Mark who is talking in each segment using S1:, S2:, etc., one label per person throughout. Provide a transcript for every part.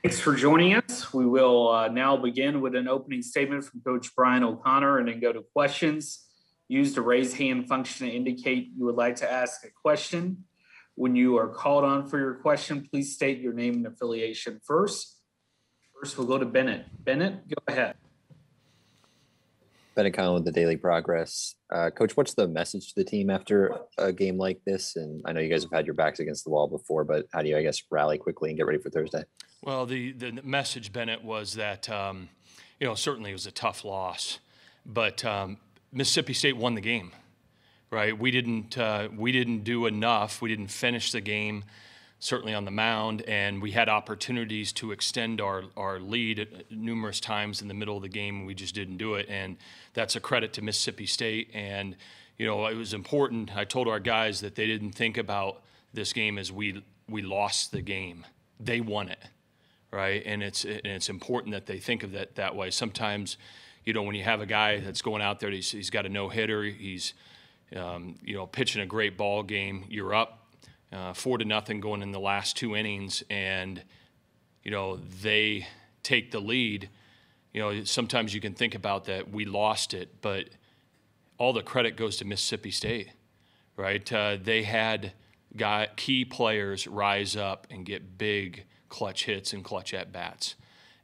S1: Thanks for joining us. We will now begin with an opening statement from Coach Brian O'Connor and then go to questions. Use the raise hand function to indicate you would like to ask a question. When you are called on for your question, please state your name and affiliation first. First, we'll go to Bennett. Bennett, go ahead.
S2: Bennett Conlon with the Daily Progress. Coach, what's the message to the team after a game like this? And I know you guys have had your backs against the wall before, but how do you, rally quickly and get ready for Thursday?
S3: Well, the message, Bennett, was that, certainly it was a tough loss, but Mississippi State won the game, right? We didn't do enough. We didn't finish the game, certainly on the mound, and we had opportunities to extend our lead numerous times in the middle of the game, and we just didn't do it. And that's a credit to Mississippi State. And, it was important. I told our guys that they didn't think about this game as we lost the game. They won it, right? And it's important that they think of that way. Sometimes, when you have a guy that's going out there, he's got a no-hitter, he's, pitching a great ball game, you're up 4-0 going in the last 2 innings, and they take the lead. Sometimes you can think about that we lost it, but all the credit goes to Mississippi State, right? They had key players rise up and get big clutch hits and clutch at bats,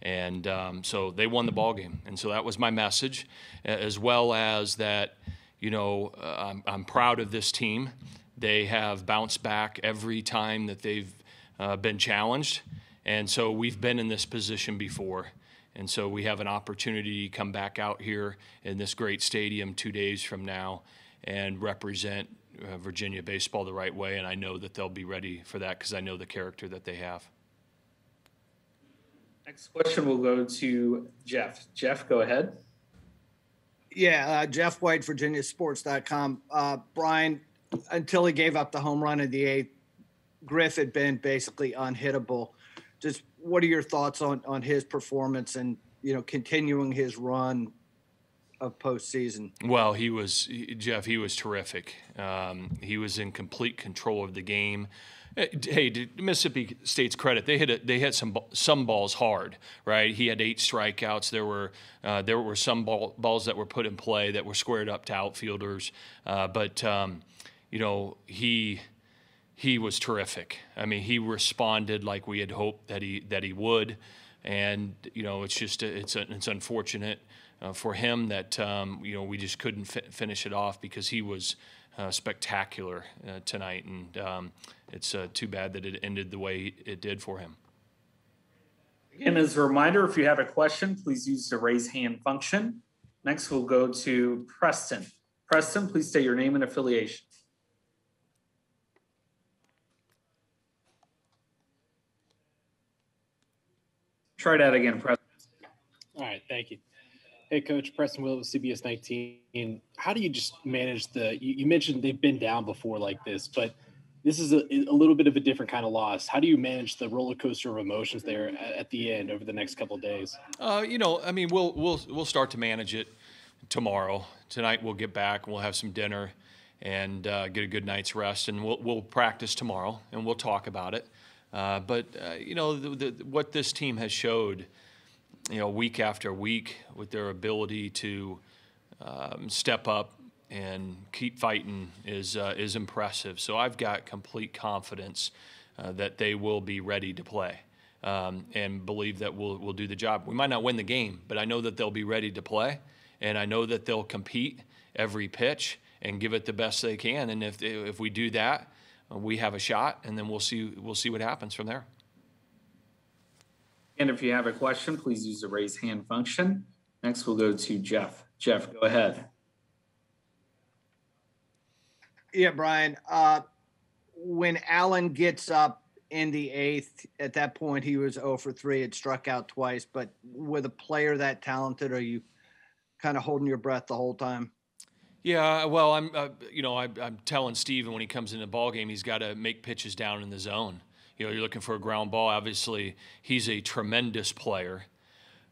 S3: and so they won the ball game. And so that was my message, as well as that. I'm proud of this team. They have bounced back every time that they've been challenged. And so we've been in this position before. And so we have an opportunity to come back out here in this great stadium 2 days from now and represent Virginia baseball the right way. And I know that they'll be ready for that because I know the character that they have.
S1: Next question will go to Jeff. Jeff, go ahead.
S4: Yeah, Jeff White, VirginiaSports.com. Brian, until he gave up the home run in the 8th, Griff had been basically unhittable. Just what are your thoughts on his performance and, continuing his run of postseason?
S3: Well, Jeff, he was terrific. He was in complete control of the game. Hey, to Mississippi State's credit, they hit some balls hard, right? He had 8 strikeouts. There were some balls that were put in play that were squared up to outfielders, but he was terrific. I mean, he responded like we had hoped that he would, and it's unfortunate for him that we just couldn't finish it off because he was spectacular tonight, and it's too bad that it ended the way it did for him.
S1: Again, as a reminder, if you have a question, please use the raise hand function. Next, we'll go to Preston. Preston, please state your name and affiliation. Try that again, Preston.
S5: All right, thank you. Hey, Coach, Preston Will with CBS 19. How do you just manage you mentioned they've been down before like this, but this is a little bit of a different kind of loss. How do you manage the roller coaster of emotions there at the end over the next couple of days?
S3: We'll start to manage it tomorrow. Tonight we'll get back, we'll have some dinner and get a good night's rest, and we'll practice tomorrow and we'll talk about it. What this team has showed, week after week with their ability to step up and keep fighting is impressive. So I've got complete confidence that they will be ready to play and believe that we'll do the job. We might not win the game, but I know that they'll be ready to play, and I know that they'll compete every pitch and give it the best they can. And if we do that, we have a shot, and then we'll see what happens from there.
S1: And if you have a question, please use the raise hand function. Next, we'll go to Jeff. Jeff, go ahead.
S4: Yeah, Brian, when Allen gets up in the 8th, at that point he was 0 for 3. It struck out twice. But with a player that talented, are you kind of holding your breath the whole time?
S3: Yeah, well, I'm telling Steven when he comes in the ball game, he's got to make pitches down in the zone. You're looking for a ground ball. Obviously, he's a tremendous player,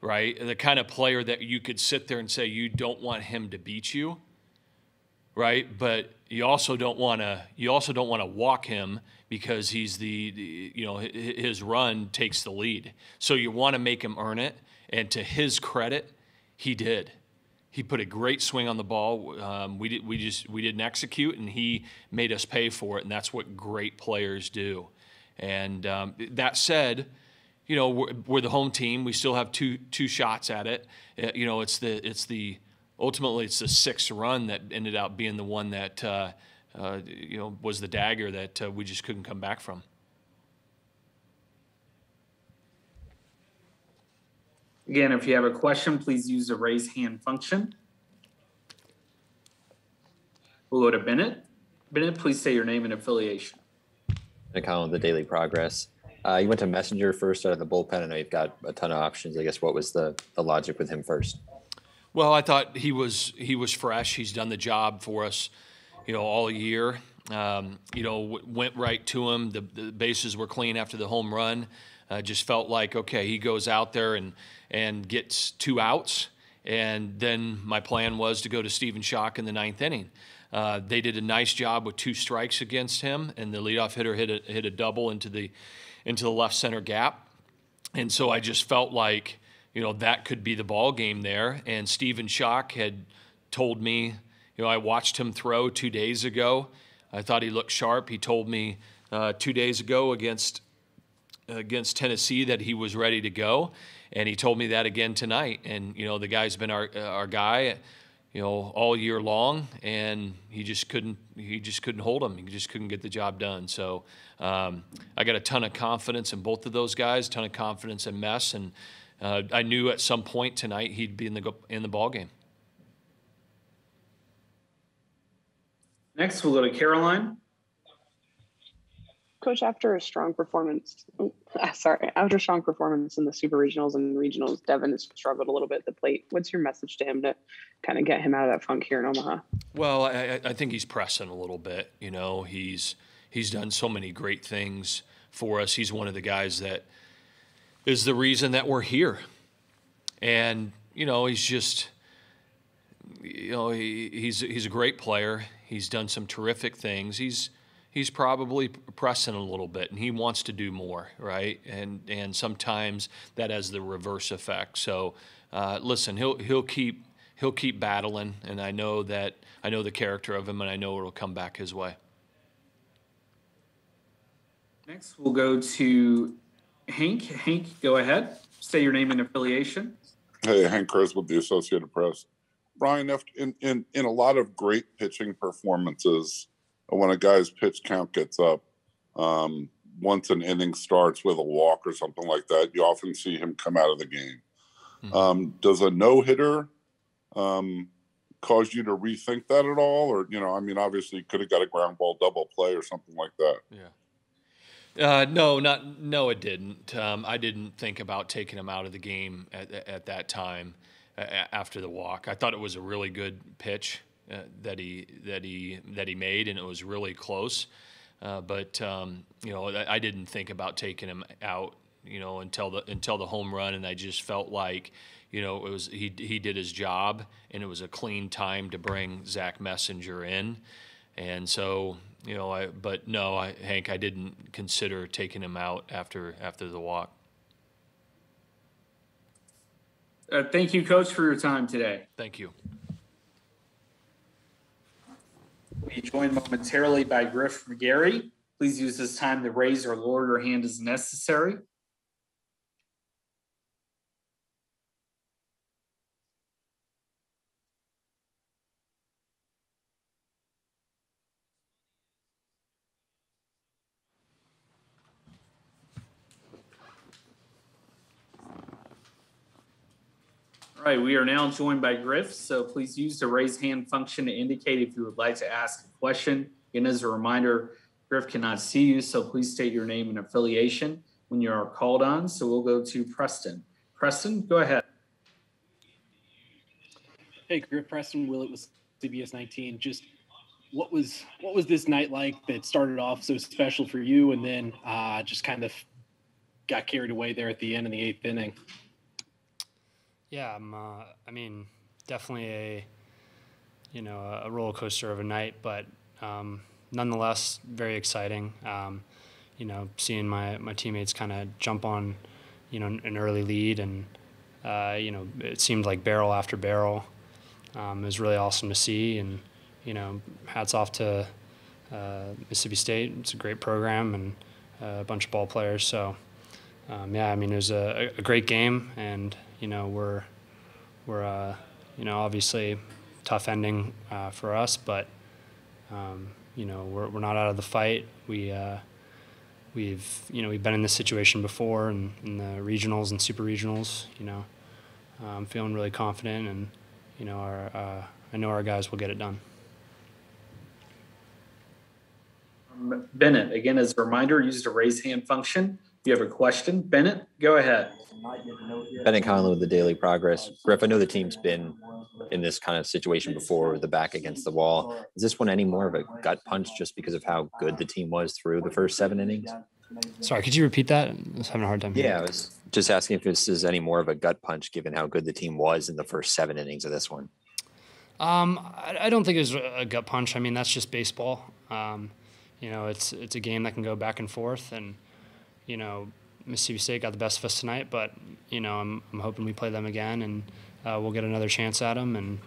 S3: right? The kind of player that you could sit there and say you don't want him to beat you. right? But you also don't want to walk him because he's his run takes the lead. So you want to make him earn it. And to his credit, he did. He put a great swing on the ball. We didn't execute, and he made us pay for it. And that's what great players do. And that said, we're the home team. We still have two shots at it. Ultimately it's the sixth run that ended up being the one that was the dagger that we just couldn't come back from.
S1: Again, if you have a question, please use the raise hand function. We'll go to Bennett. Bennett, please say your name and affiliation.
S2: Account of the Daily Progress. You went to Messenger first out of the bullpen. I know you've got a ton of options. I guess what was the logic with him first?
S3: Well, I thought he was fresh. He's done the job for us, all year. Went right to him. The bases were clean after the home run. Just felt like, okay, he goes out there and gets 2 outs. And then my plan was to go to Stephen Schock in the 9th inning. They did a nice job with 2 strikes against him, and the leadoff hitter hit a double into the left center gap. And so I just felt like, that could be the ball game there. And Stephen Schock had told me, I watched him throw 2 days ago. I thought he looked sharp. He told me 2 days ago against Tennessee that he was ready to go, and he told me that again tonight. And the guy's been our guy, all year long, and he just couldn't hold him. He just couldn't get the job done. So I got a ton of confidence in both of those guys, a ton of confidence in Mess, and I knew at some point tonight he'd be in the ball game.
S1: Next, we'll go to Caroline.
S6: Coach, after a strong performance in the Super Regionals and Regionals, Devin has struggled a little bit at the plate. What's your message to him to kind of get him out of that funk here in Omaha?
S3: Well, I think he's pressing a little bit. He's done so many great things for us. He's one of the guys that is the reason that we're here. And, he's just, he's a great player. He's done some terrific things. He's probably pressing a little bit, and he wants to do more, right? And sometimes that has the reverse effect. So, listen, he'll keep battling, and I know the character of him, and I know it'll come back his way.
S1: Next, we'll go to Hank. Hank, go ahead. Say your name and affiliation.
S7: Hey, Hank Kurz with the Associated Press. Brian, in a lot of great pitching performances, when a guy's pitch count gets up, once an inning starts with a walk or something like that, you often see him come out of the game. Mm-hmm. Does a no-hitter cause you to rethink that at all? Or, obviously you could have got a ground ball double play or something like that.
S3: Yeah. No, it didn't. I didn't think about taking him out of the game at that time after the walk. I thought it was a really good pitch that he made, and it was really close. But I didn't think about taking him out, until the home run, and I just felt like, it was he did his job, and it was a clean time to bring Zach Messenger in, and so. Hank, I didn't consider taking him out after the walk.
S1: Thank you, Coach, for your time today.
S3: Thank you.
S1: We'll be joined momentarily by Griff McGarry. Please use this time to raise or lower your hand as necessary. All right, we are now joined by Griff, so please use the raise hand function to indicate if you would like to ask a question. Again, as a reminder, Griff cannot see you, so please state your name and affiliation when you are called on. So we'll go to Preston. Preston, go ahead.
S5: Hey, Griff, Preston Willett with CBS 19. Just what was this night like that started off so special for you, and then just kind of got carried away there at the end in the 8th inning?
S8: Yeah, definitely a roller coaster of a night, but nonetheless, very exciting. Seeing my teammates kind of jump on, an early lead, and it seemed like barrel after barrel. It was really awesome to see, and hats off to Mississippi State. It's a great program and a bunch of ball players. So it was a great game, and we're obviously tough ending for us, but we're not out of the fight. We've been in this situation before in the regionals and super regionals. I'm feeling really confident, and I know our guys will get it done.
S1: Bennett, again, as a reminder, use the raise hand function. If you have a question, Bennett, go ahead.
S2: Bennett Conlon with the Daily Progress. Griff, I know the team's been in this kind of situation before, with the back against the wall. Is this one any more of a gut punch just because of how good the team was through the first 7 innings?
S8: Sorry, could you repeat that? I was having a hard time.
S2: Yeah, I was just asking if this is any more of a gut punch given how good the team was in the first 7 innings of this one.
S8: I don't think it was a gut punch. I mean, that's just baseball. It's a game that can go back and forth, and Mississippi State got the best of us tonight, but I'm hoping we play them again, and we'll get another chance at them, and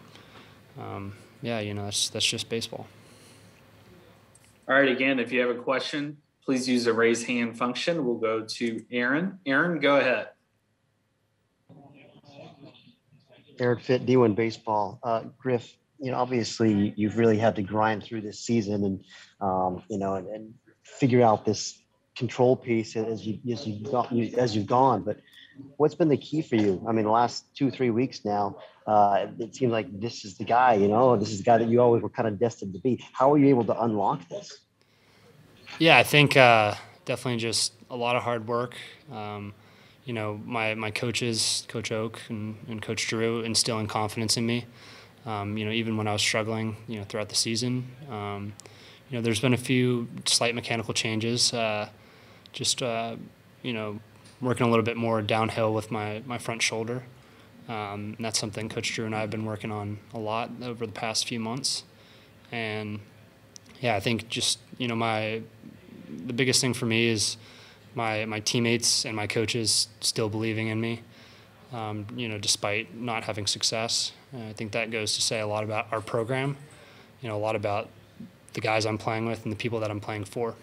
S8: that's just baseball.
S1: All right, again, if you have a question, please use the raise hand function. We'll go to Aaron. Aaron, go ahead.
S9: Eric Fit, D1 Baseball. Griff, obviously you've really had to grind through this season and, and figure out this control piece as you've gone. But what's been the key for you? I mean, the last 2-3 weeks now, it seems like this is the guy, this is the guy that you always were kind of destined to be. How are you able to unlock this?
S8: Yeah, I think definitely just a lot of hard work. My coaches, Coach Oak and Coach Drew, instilling confidence in me. Even when I was struggling, throughout the season. There's been a few slight mechanical changes. Working a little bit more downhill with my front shoulder. And that's something Coach Drew and I have been working on a lot over the past few months. And yeah, I think just, the biggest thing for me is my teammates and my coaches still believing in me, despite not having success. I think that goes to say a lot about our program, a lot about the guys I'm playing with and the people that I'm playing for.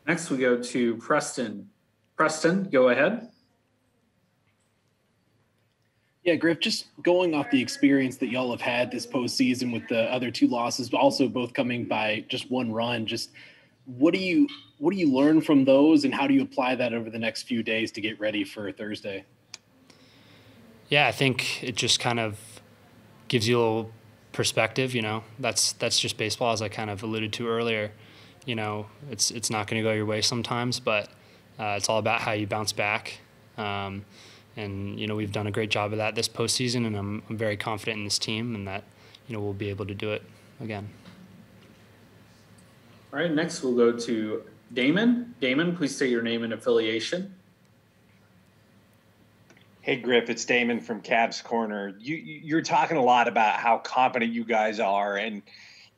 S1: Next, we go to Preston. Preston, go ahead.
S5: Yeah, Griff, just going off the experience that y'all have had this postseason with the other 2 losses, but also both coming by just 1 run, just what do you learn from those, and how do you apply that over the next few days to get ready for Thursday?
S8: Yeah, I think it just kind of gives you a little perspective. That's just baseball, as I kind of alluded to earlier. It's not going to go your way sometimes, but it's all about how you bounce back. And we've done a great job of that this postseason, and I'm very confident in this team and that we'll be able to do it again.
S1: All right, next we'll go to Damon. Damon, please state your name and affiliation.
S10: Hey, Griff, it's Damon from Cavs Corner. You're talking a lot about how confident you guys are, and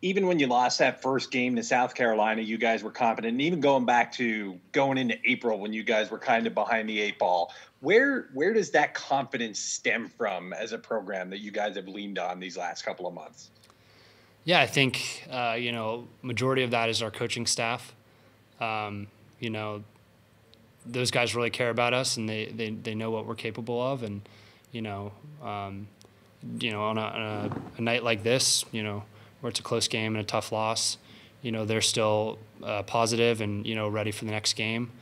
S10: even when you lost that first game to South Carolina, you guys were confident. And even going into April when you guys were kind of behind the 8 ball, where does that confidence stem from as a program that you guys have leaned on these last couple of months?
S8: Yeah, I think, majority of that is our coaching staff. Those guys really care about us, and they know what we're capable of. And, on a night like this, where it's a close game and a tough loss, they're still positive and, ready for the next game.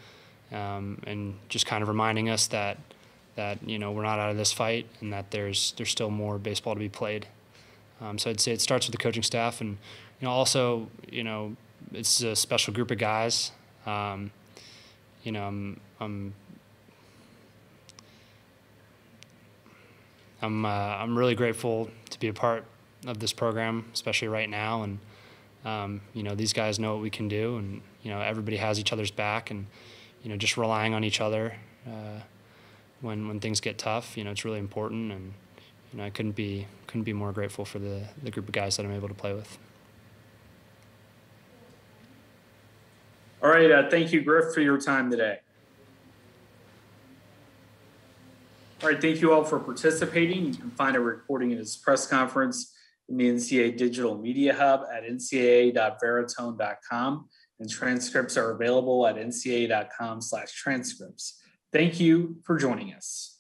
S8: And just kind of reminding us that we're not out of this fight, and that there's still more baseball to be played. So I'd say it starts with the coaching staff, and also it's a special group of guys. I'm really grateful to be a part of this program, especially right now. And these guys know what we can do, and everybody has each other's back, and just relying on each other when things get tough. It's really important, and I couldn't be more grateful for the group of guys that I'm able to play with.
S1: All right. Thank you, Griff, for your time today. All right. Thank you all for participating. You can find a recording of this press conference in the NCAA Digital Media Hub at ncaa.veritone.com, and transcripts are available at ncaa.com/transcripts. Thank you for joining us.